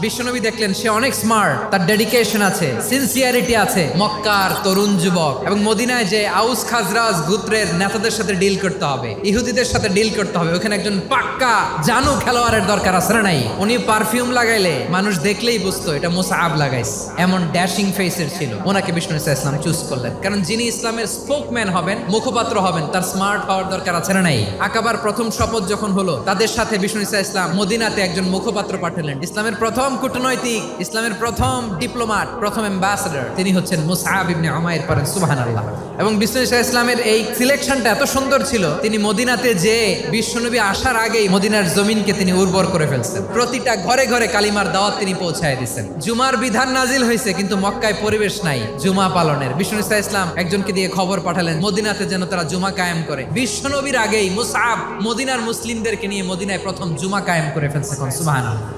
বিশ্বনবী দেখলেন সে অনেক স্মার্ট, তার ডেডিকেশন আছে, সিনসিয়ারিটি আছে। মক্কার তরুণ যুবক এবং মদিনায় যে আউস খাজরাজ গোত্রের নেতাদের সাথে ডিল করতে হবে, ইহুদিদের সাথে ডিল করতে হবে, ওখানে একজন পাক্কা জানু খেলোয়াড়ের দরকার আছে না নাই? উনি পারফিউম লাগাইলে মানুষ দেখলেই বুঝতো এটা মুসাআব লাগাইছে, এমন ড্যাশিং ফেসের ছিল। ওনাকে বিষ্ণু ইসলাম চুজ করলেন, কারণ যিনি ইসলামের স্পোকম্যান হবেন, মুখপাত্র হবেন, তার স্মার্ট হওয়ার দরকার আছে না নাই? আকাবার প্রথম শপথ যখন হলো, তাদের সাথে বিষ্ণু ইসলাম মদিনাতে একজন মুখপাত্র পাঠালেন। ইসলামের প্রথম কূটনৈতিক, ইসলামের প্রথম ডিপ্লোম্যাট, প্রথম অ্যাম্বাসেডর তিনি হচ্ছেন মুসআব ইবনে উমাইর। পড়েন সুবহানাল্লাহ। এবং বিষ্ণু ইসলামের এই সিলেকশনটা এত সুন্দর ছিল, তিনি মদিনাতে যে বিশ্বনবী আসার আগেই মদিনার জমিনকে তিনি উর্বর করে ফেলছেন। প্রতিটা ঘরে ঘরে কালিমার দাওয়াত তিনি পৌঁছায় দিচ্ছেন। জুমার বিধান নাজিল হয়েছে, কিন্তু মক্কায় পরিবেশ নাই জুমা পালনের। বিষ্ণু ইসলাম একজনকে দিয়ে খবর পাঠালেন মদিনাতে যেন তারা জুমা কায়েম করে। বিশ্বনবীর আগেই মুসআব মদিনার মুসলিমদেরকে নিয়ে মদিনায় প্রথম জুমা কায়েম করে ফেলছে। সুবহানাল্লাহ।